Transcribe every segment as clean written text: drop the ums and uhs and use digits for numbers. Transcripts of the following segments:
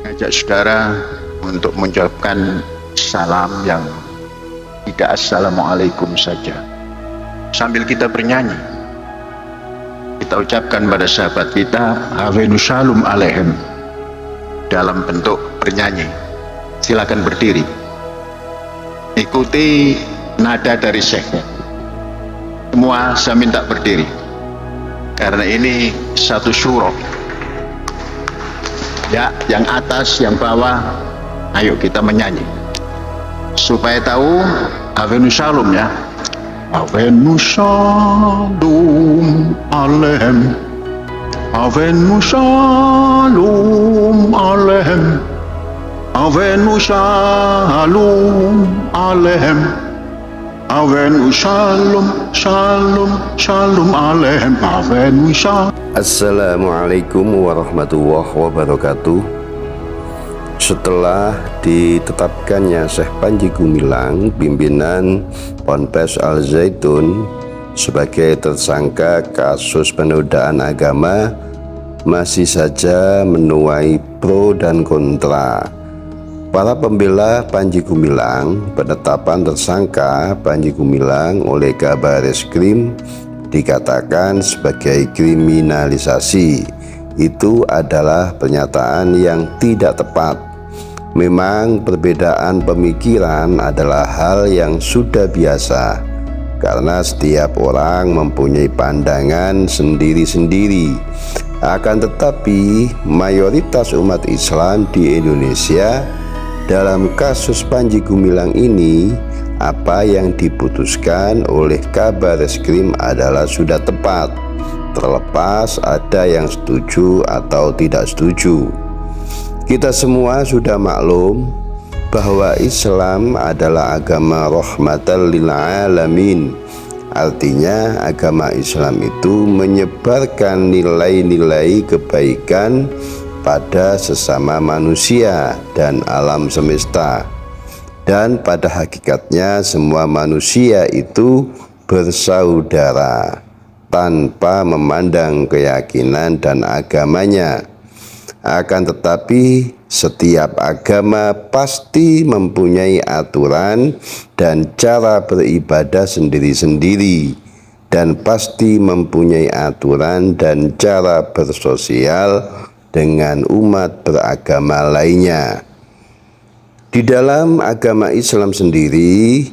Ajak saudara untuk mengucapkan salam yang tidak assalamualaikum saja. Sambil kita bernyanyi, kita ucapkan pada sahabat kita Avenu Shalom Alehem dalam bentuk bernyanyi. Silakan berdiri, ikuti nada dari Syekh. Semua saya minta berdiri karena ini satu surah. Ya, yang atas, yang bawah, ayo kita menyanyi supaya tahu Avenu Shalom ya. Avenu Shalom Alehem, Avenu Shalom Alehem, Avenu Shalom Alehem, Avenu Shalom Shalom Shalom Alehem, Avenu Shalom. Assalamualaikum warahmatullahi wabarakatuh. Setelah ditetapkannya Syekh Panji Gumilang, pimpinan Ponpes Al Zaitun, sebagai tersangka kasus penodaan agama, masih saja menuai pro dan kontra. Para pembela Panji Gumilang, penetapan tersangka Panji Gumilang oleh Kabareskrim dikatakan sebagai kriminalisasi. Itu adalah pernyataan yang tidak tepat. Memang perbedaan pemikiran adalah hal yang sudah biasa, karena setiap orang mempunyai pandangan sendiri-sendiri. Akan tetapi mayoritas umat Islam di Indonesia dalam kasus Panji Gumilang ini, apa yang diputuskan oleh Kabareskrim adalah sudah tepat, terlepas ada yang setuju atau tidak setuju. Kita semua sudah maklum bahwa Islam adalah agama rahmatan lil alamin. Artinya agama Islam itu menyebarkan nilai-nilai kebaikan pada sesama manusia dan alam semesta. Dan pada hakikatnya semua manusia itu bersaudara tanpa memandang keyakinan dan agamanya. Akan tetapi setiap agama pasti mempunyai aturan dan cara beribadah sendiri-sendiri, dan pasti mempunyai aturan dan cara bersosial dengan umat beragama lainnya. Di dalam agama Islam sendiri,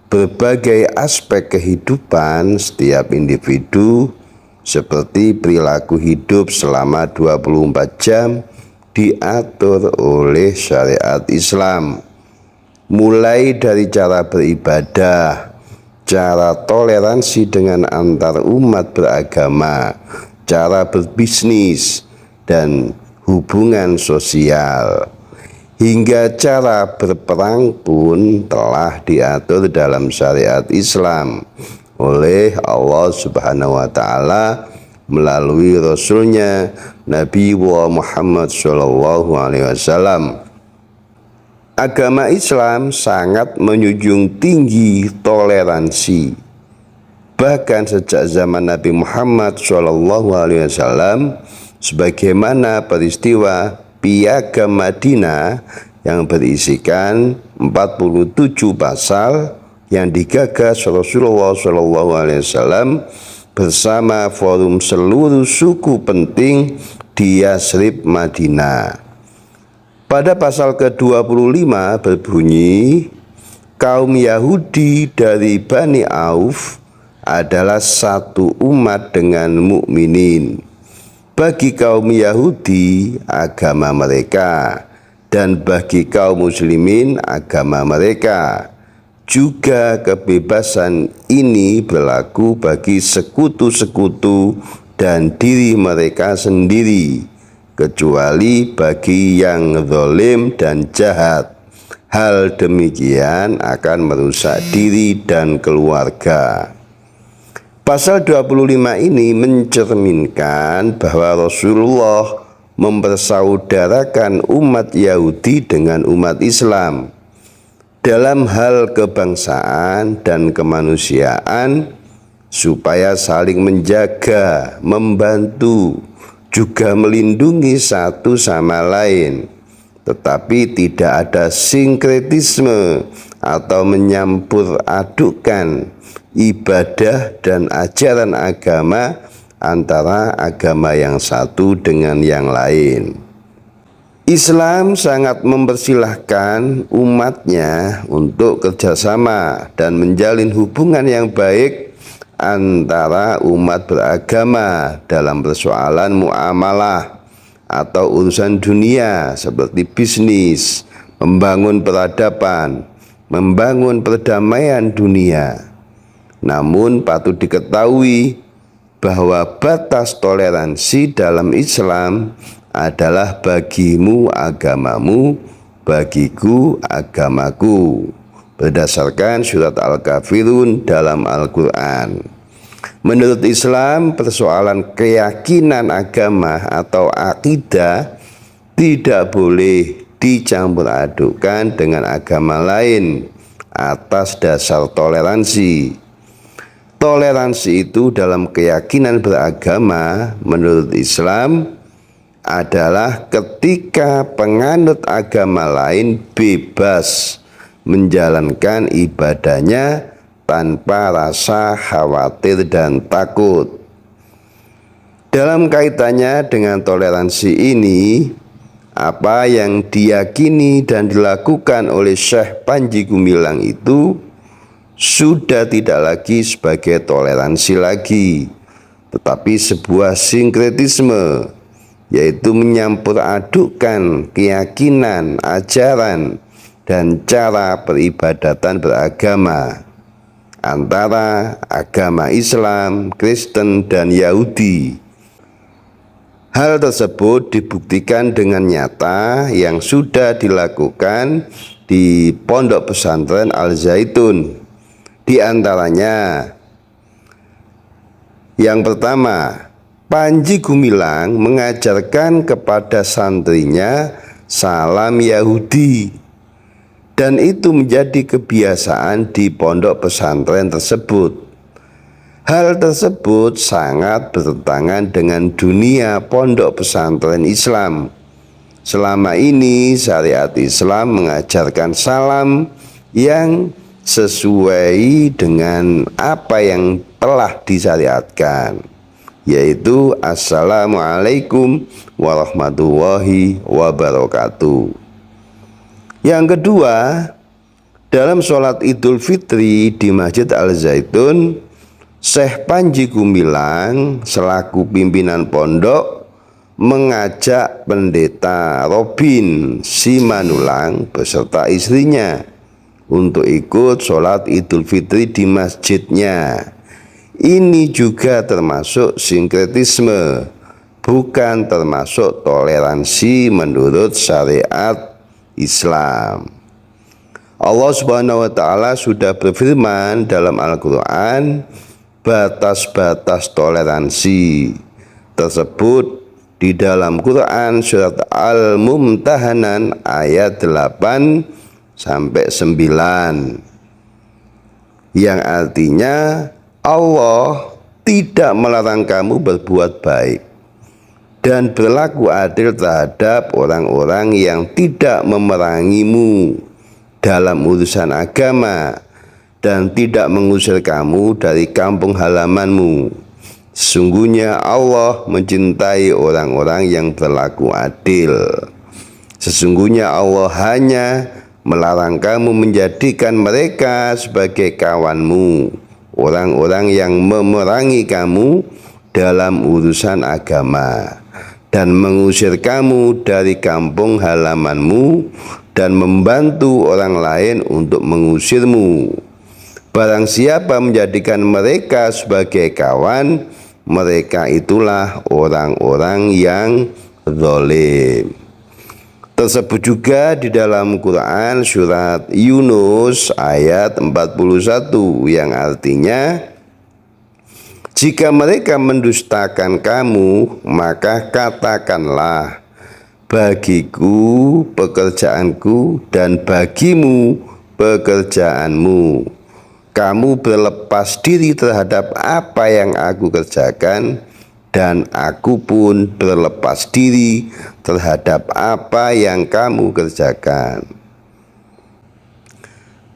berbagai aspek kehidupan setiap individu seperti perilaku hidup selama 24 jam diatur oleh syariat Islam. Mulai dari cara beribadah, cara toleransi dengan antar umat beragama, cara berbisnis, dan hubungan sosial, hingga cara berperang pun telah diatur dalam syariat Islam oleh Allah Subhanahu wa Ta'ala melalui Rasulnya Nabi Muhammad SAW. Agama Islam sangat menjunjung tinggi toleransi. Bahkan sejak zaman Nabi Muhammad SAW, sebagaimana peristiwa Piagam Madinah yang berisikan 47 pasal yang digagas Rasulullah SAW bersama forum seluruh suku penting di Yasrib, Madinah. Pada pasal ke-25 berbunyi, kaum Yahudi dari Bani Auf adalah satu umat dengan mukminin. Bagi kaum Yahudi agama mereka, dan bagi kaum muslimin agama mereka. Juga kebebasan ini berlaku bagi sekutu-sekutu dan diri mereka sendiri, kecuali bagi yang zalim dan jahat. Hal demikian akan merusak diri dan keluarga. Pasal 25 ini mencerminkan bahwa Rasulullah mempersaudarakan umat Yahudi dengan umat Islam dalam hal kebangsaan dan kemanusiaan, supaya saling menjaga, membantu, juga melindungi satu sama lain. tetapi tidak ada sinkretisme atau menyampur adukkan ibadah dan ajaran agama antara agama yang satu dengan yang lain. Islam sangat mempersilahkan umatnya untuk kerjasama dan menjalin hubungan yang baik antara umat beragama dalam persoalan muamalah atau urusan dunia seperti bisnis, membangun peradaban, membangun perdamaian dunia. Namun patut diketahui bahwa batas toleransi dalam Islam adalah bagimu agamamu, bagiku agamaku, berdasarkan surat Al-Kafirun dalam Al-Quran. Menurut Islam, persoalan keyakinan agama atau akidah tidak boleh dicampur adukkan dengan agama lain atas dasar toleransi. Toleransi itu dalam keyakinan beragama menurut Islam adalah ketika penganut agama lain bebas menjalankan ibadahnya tanpa rasa khawatir dan takut. Dalam kaitannya dengan toleransi ini, apa yang diyakini dan dilakukan oleh Syekh Panji Gumilang itu sudah tidak lagi sebagai toleransi lagi, tetapi sebuah sinkretisme, yaitu menyampur adukkan keyakinan, ajaran, dan cara peribadatan beragama antara agama Islam, Kristen, dan Yahudi. Hal tersebut dibuktikan dengan nyata yang sudah dilakukan di Pondok Pesantren Al-Zaitun. Di antaranya, yang pertama, Panji Gumilang mengajarkan kepada santrinya salam Yahudi, dan itu menjadi kebiasaan di pondok pesantren tersebut. Hal tersebut sangat bertentangan dengan dunia pondok pesantren Islam. Selama ini syariat Islam mengajarkan salam yang sesuai dengan apa yang telah disyariatkan, yaitu Assalamualaikum warahmatullahi wabarakatuh. Yang kedua, dalam sholat Idul Fitri di Masjid Al-Zaitun, Syekh Panji Gumilang selaku pimpinan pondok mengajak Pendeta Robin Simanulang beserta istrinya untuk ikut sholat Idul Fitri di masjidnya. Ini juga termasuk sinkretisme, bukan termasuk toleransi menurut syariat Islam. Allah Subhanahu wa taala sudah berfirman dalam Al-Qur'an, batas-batas toleransi tersebut di dalam Quran surat Al-Mumtahanan ayat 8 sampai 9, yang artinya Allah tidak melarang kamu berbuat baik dan berlaku adil terhadap orang-orang yang tidak memerangimu dalam urusan agama dan tidak mengusir kamu dari kampung halamanmu. Sesungguhnya Allah mencintai orang-orang yang berlaku adil. Sesungguhnya Allah hanya melarang kamu menjadikan mereka sebagai kawanmu, orang-orang yang memerangi kamu dalam urusan agama dan mengusir kamu dari kampung halamanmu dan membantu orang lain untuk mengusirmu. Barang siapa menjadikan mereka sebagai kawan, mereka itulah orang-orang yang zalim. Tersebut juga di dalam Quran surat Yunus ayat 41 yang artinya, jika mereka mendustakan kamu, maka katakanlah, bagiku pekerjaanku dan bagimu pekerjaanmu. Kamu berlepas diri terhadap apa yang aku kerjakan dan aku pun berlepas diri terhadap apa yang kamu kerjakan.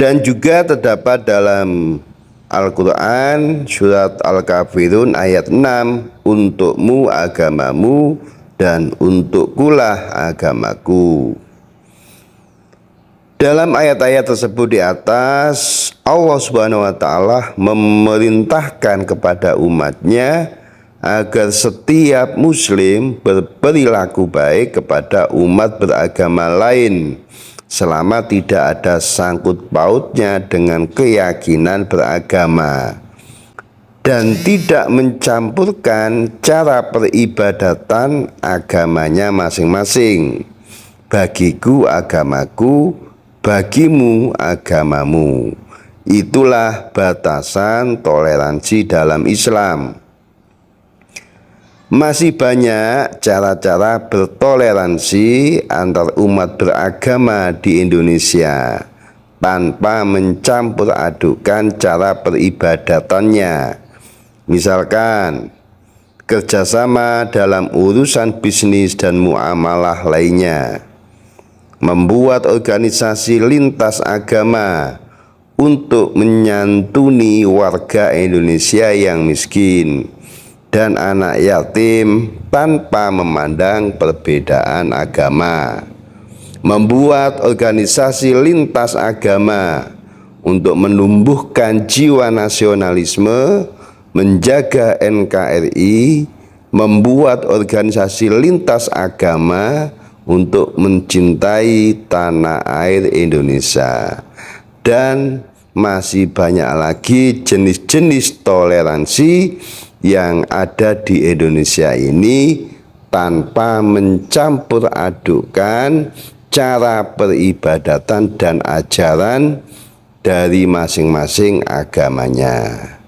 Dan juga terdapat dalam Al-Quran surat Al-Kafirun ayat 6, untukmu agamamu dan untukkulah agamaku. Dalam ayat-ayat tersebut di atas, Allah Subhanahu wa Ta'ala memerintahkan kepada umatnya agar setiap muslim berperilaku baik kepada umat beragama lain selama tidak ada sangkut pautnya dengan keyakinan beragama, dan tidak mencampurkan cara peribadatan agamanya masing-masing. Bagiku agamaku, bagimu agamamu. Itulah batasan toleransi dalam Islam. Masih banyak cara-cara bertoleransi antar umat beragama di Indonesia tanpa mencampur adukkan cara peribadatannya. Misalkan kerjasama dalam urusan bisnis dan muamalah lainnya, membuat organisasi lintas agama untuk menyantuni warga Indonesia yang miskin dan anak yatim tanpa memandang perbedaan agama, membuat organisasi lintas agama untuk menumbuhkan jiwa nasionalisme, menjaga NKRI, membuat organisasi lintas agama untuk mencintai tanah air Indonesia, dan masih banyak lagi jenis-jenis toleransi yang ada di Indonesia ini tanpa mencampur adukkan cara peribadatan dan ajaran dari masing-masing agamanya.